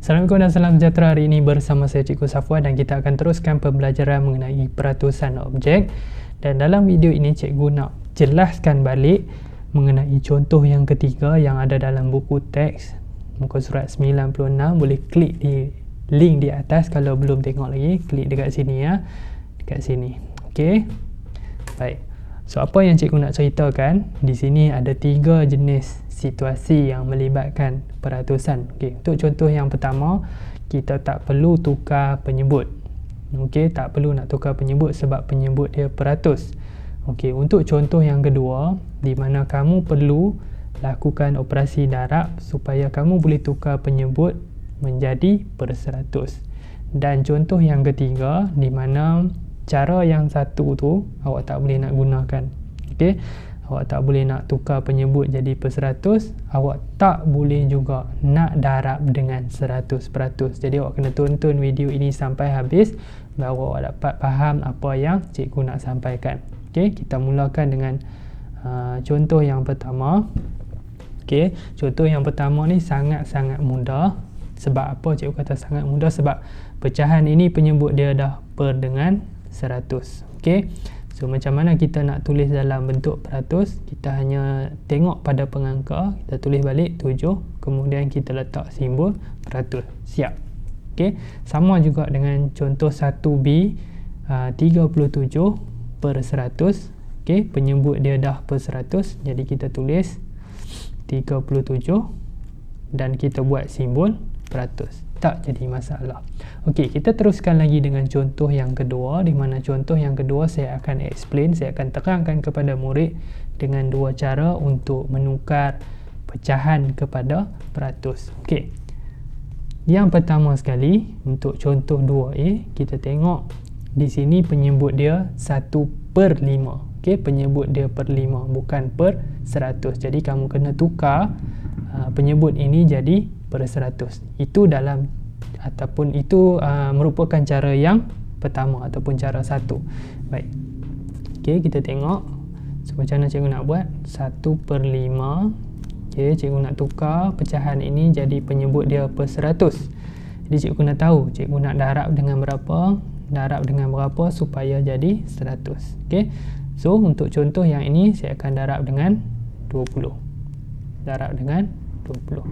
Assalamualaikum dan salam sejahtera. Hari ini bersama saya Cikgu Safwan dan kita akan teruskan pembelajaran mengenai peratusan objek. Dan dalam video ini Cikgu nak jelaskan balik mengenai contoh yang ketiga yang ada dalam buku teks muka surat 96. Boleh klik di link di atas kalau belum tengok lagi. Klik dekat sini ya. Dekat sini. Okey. Baik. So apa yang Cikgu nak ceritakan, di sini ada 3 jenis situasi yang melibatkan peratusan. Okey, untuk contoh yang pertama, kita tak perlu tukar penyebut. Okey, tak perlu nak tukar penyebut sebab penyebut dia peratus. Okey, untuk contoh yang kedua, di mana kamu perlu lakukan operasi darab supaya kamu boleh tukar penyebut menjadi perseratus. Dan contoh yang ketiga, di mana cara yang satu tu awak tak boleh nak gunakan. Okey, awak tak boleh nak tukar penyebut jadi perseratus. Awak tak boleh juga nak darab dengan 100%. Jadi awak kena tonton video ini sampai habis baru awak dapat faham apa yang cikgu nak sampaikan. Okey, kita mulakan dengan contoh yang pertama. Okey, contoh yang pertama ni sangat-sangat mudah. Sebab apa cikgu kata sangat mudah? Sebab pecahan ini penyebut dia dah per dengan 100. Okey. So macam mana kita nak tulis dalam bentuk peratus? Kita hanya tengok pada pengangka, kita tulis balik 7, kemudian kita letak simbol peratus. Siap. Okey. Sama juga dengan contoh 1B, 37 per 100. Okey, penyebut dia dah per 100, jadi kita tulis 37 dan kita buat simbol peratus. Tak jadi masalah. Okey, kita teruskan lagi dengan contoh yang kedua, di mana contoh yang kedua saya akan explain, saya akan terangkan kepada murid dengan 2 cara untuk menukar pecahan kepada peratus. Okey. Yang pertama sekali, untuk contoh 2A, kita tengok di sini penyebut dia 1/5. Okey, penyebut dia per 5 bukan per 100. Jadi kamu kena tukar penyebut ini jadi per 100. Itu dalam ataupun itu merupakan cara yang pertama ataupun cara satu. Baik. Okey, kita tengok macam mana cikgu nak buat. 1/5. Okey, cikgu nak tukar pecahan ini jadi penyebut dia per 100. Jadi cikgu nak tahu cikgu nak darab dengan berapa? Darab dengan berapa supaya jadi 100. Okey. So untuk contoh yang ini saya akan darab dengan 20. Darab dengan 20.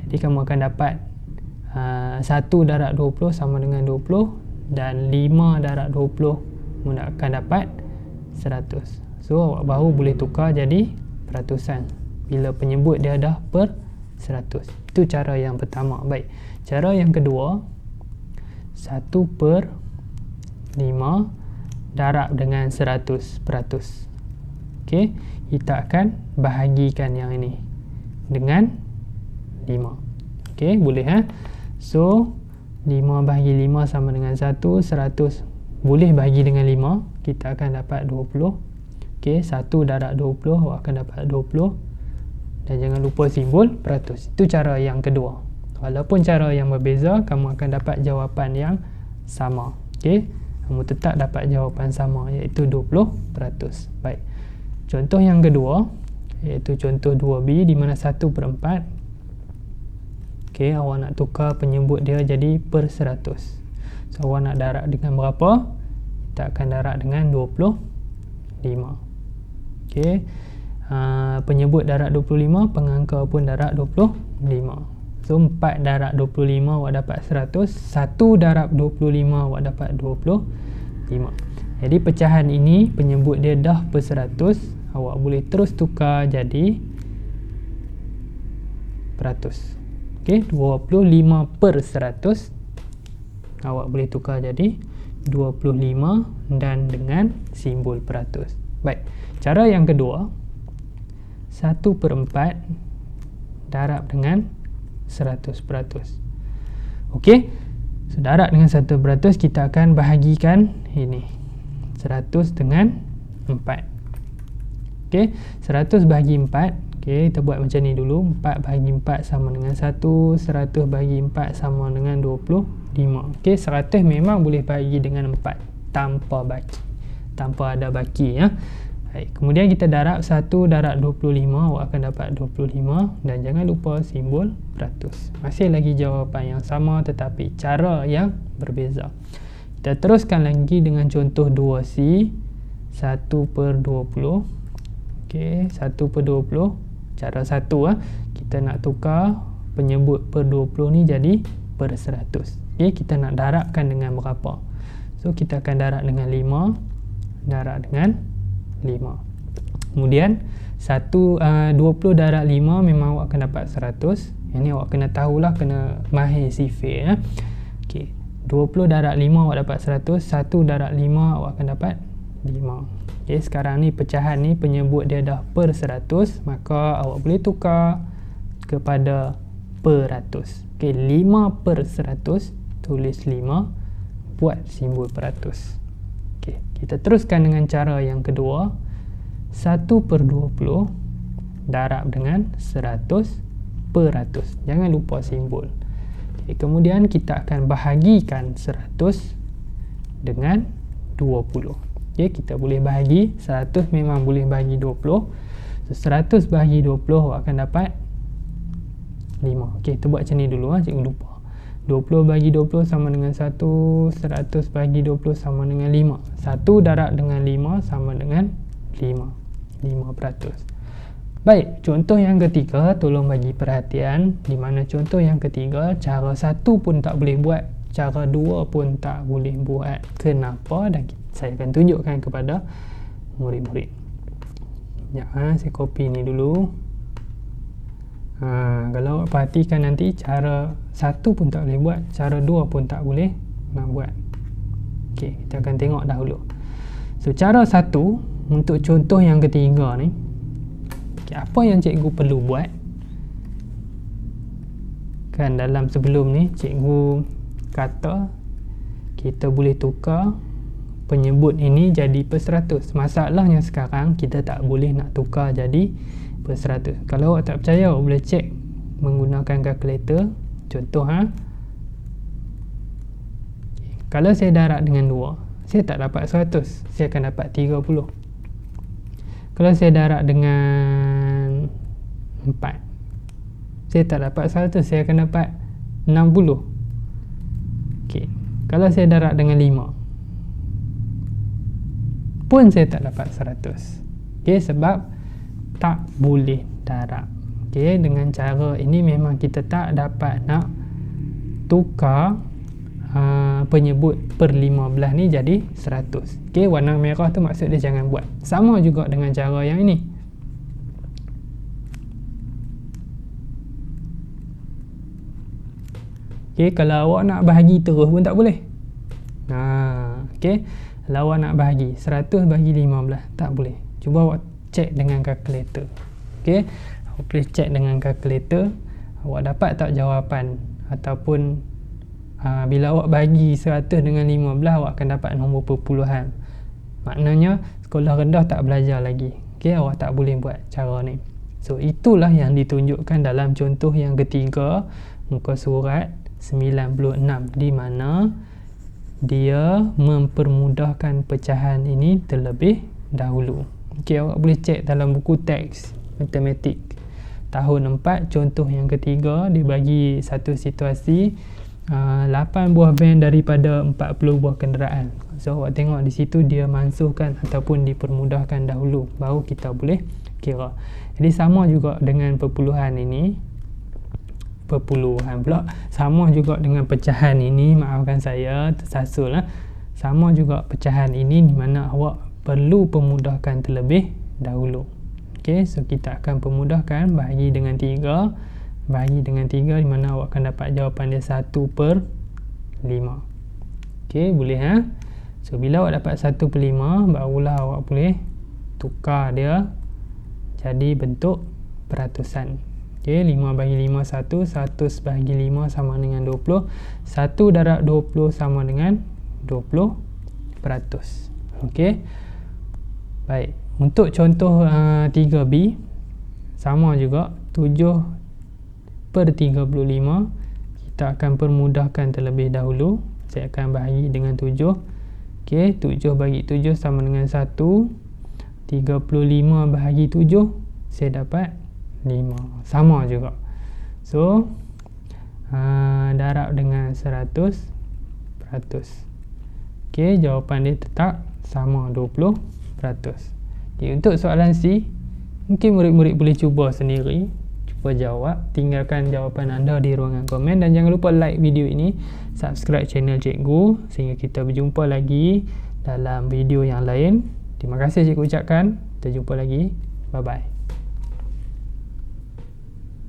Jadi kamu akan dapat 1 darab 20 sama dengan 20 dan 5 darab 20 kamu akan dapat 100. So awak baru boleh tukar jadi peratusan bila penyebut dia dah per 100. Itu cara yang pertama. Baik. Cara yang kedua, 1/5 darab dengan 100%. Okey, kita akan bahagikan yang ini dengan 5. Okey, boleh ha? So 5 bahagi 5 sama dengan 1. 100 boleh bahagi dengan 5, kita akan dapat 20. Okey, 1 darab 20 awak akan dapat 20. Dan jangan lupa simbol peratus. Itu cara yang kedua. Walaupun cara yang berbeza, kamu akan dapat jawapan yang sama. Okey, kamu tetap dapat jawapan sama, iaitu 20%. Baik. Contoh yang kedua, iaitu contoh 2B, di mana 1/4. Okey, awak nak tukar penyebut dia jadi per 100. So awak nak darab dengan berapa? Kita akan darab dengan 25. Okey, penyebut darab 25, pengangka pun darab 25. So 4 darab 25 awak dapat 100. 1 darab 25 awak dapat 25. Jadi pecahan ini penyebut dia dah per 100. Awak boleh terus tukar jadi peratus. Okey, 25/100 awak boleh tukar jadi 25 dan dengan simbol peratus. Baik. Cara yang kedua, 1/4 darab dengan 100%. Okey. So darab dengan 100%, kita akan bahagikan ini 100 dengan 4. Okey, 100 bahagi 4. Okey, kita buat macam ni dulu. 4 bahagi 4 sama dengan 1. 100 bahagi 4 sama dengan 25. Okey, 100 memang boleh bahagi dengan 4 tanpa baki. Tanpa ada baki ya. Baik, kemudian kita darab 1 darab 25, awak akan dapat 25, dan jangan lupa simbol peratus. Masih lagi jawapan yang sama tetapi cara yang berbeza. Kita teruskan lagi dengan contoh 2C, 1/20. Okey, 1/20. Cara satu kita nak tukar penyebut per 20 ni jadi per 100. Okey, kita nak darabkan dengan berapa? So kita akan darab dengan 5, darab dengan 5. Kemudian 20 darab 5 memang awak akan dapat 100. Yang ni awak kena tahulah, kena mahir sifir Okey, 20 darab 5 awak dapat 100, 1 darab 5 awak akan dapat 5. Okey, sekarang ni pecahan ni penyebut dia dah per 100, maka awak boleh tukar kepada per ratus. Okey, 5/100, tulis 5, buat simbol peratus. Okey, kita teruskan dengan cara yang kedua. 1/20 darab dengan 100/100. Jangan lupa simbol. Okey, kemudian kita akan bahagikan 100 dengan 20. Okey, kita boleh bahagi 100, memang boleh bahagi 20. So, 100 bahagi 20 awak akan dapat 5. Okey, kita buat macam ni dulu cikgu lupa. 20 bagi 20 sama dengan 1, 100 bagi 20 sama dengan 5. 1 darab dengan 5 sama dengan 5%. Baik, contoh yang ketiga, tolong bagi perhatian. Di mana contoh yang ketiga, cara 1 pun tak boleh buat, cara 2 pun tak boleh buat. Kenapa? Dan saya akan tunjukkan kepada murid-murid. Ya, saya copy ni dulu. Kalau awak perhatikan nanti, cara 1 pun tak boleh buat, cara 2 pun tak boleh nak buat. Okey, kita akan tengok dahulu. So, cara 1 untuk contoh yang ketiga ni, okay, apa yang cikgu perlu buat? Kan dalam sebelum ni cikgu kata kita boleh tukar penyebut ini jadi per 100. Masalahnya sekarang kita tak boleh nak tukar jadi per 100. Kalau awak tak percaya, awak boleh cek menggunakan kalkulator. Contoh kalau saya darab dengan 2, saya tak dapat 100, saya akan dapat 30. Kalau saya darab dengan 4, saya tak dapat 100, saya akan dapat 60. Okey, kalau saya darab dengan 5 pun saya tak dapat 100. Okey, sebab tak boleh darab. Okey, dengan cara ini memang kita tak dapat nak tukar penyebut per 15 ni jadi 100. Okey, warna merah tu maksud dia jangan buat. Sama juga dengan cara yang ini. Okey, kalau awak nak bahagi terus pun tak boleh. Okey, kalau awak nak bahagi 100 bagi 15 tak boleh. Cuba awak cek dengan kalkulator. Okey, awak boleh cek dengan kalkulator, awak dapat tak jawapan, ataupun bila awak bagi 100 dengan 15 awak akan dapat nombor perpuluhan. Maknanya sekolah rendah tak belajar lagi. Okey, awak tak boleh buat cara ni. So itulah yang ditunjukkan dalam contoh yang ketiga, muka surat 96, di mana dia mempermudahkan pecahan ini terlebih dahulu. Okey, awak boleh cek dalam buku teks matematik tahun 4, contoh yang ketiga, dia bagi satu situasi 8 buah van daripada 40 buah kenderaan. So awak tengok di situ dia mansuhkan ataupun dipermudahkan dahulu, baru kita boleh kira. Jadi sama juga dengan perpuluhan ini, sama juga dengan pecahan ini, maafkan saya tersasul sama juga pecahan ini, di mana awak perlu pemudahkan terlebih dahulu. Okey, so kita akan pemudahkan, bahagi dengan 3, di mana awak akan dapat jawapan dia 1/5. Okey, boleh So bila awak dapat 1/5, barulah awak boleh tukar dia jadi bentuk peratusan. Okey, 5 bagi 5 1, 100 bagi 5 sama dengan 20, 1 darab 20 sama dengan 20%. Okey, baik. Untuk contoh 3B, sama juga, 7/35. Kita akan permudahkan terlebih dahulu. Saya akan bahagi dengan 7. Okey, 7 bagi 7 sama dengan 1. 35 bahagi 7, saya dapat 5. Sama juga. So, darab dengan 100%. Okey, jawapan dia tetap sama 20%. Okay, untuk soalan C, mungkin murid-murid boleh cuba sendiri, cuba jawab, tinggalkan jawapan anda di ruangan komen, dan jangan lupa like video ini, subscribe channel cikgu, sehingga kita berjumpa lagi dalam video yang lain. Terima kasih cikgu ucapkan. Kita jumpa lagi. Bye bye.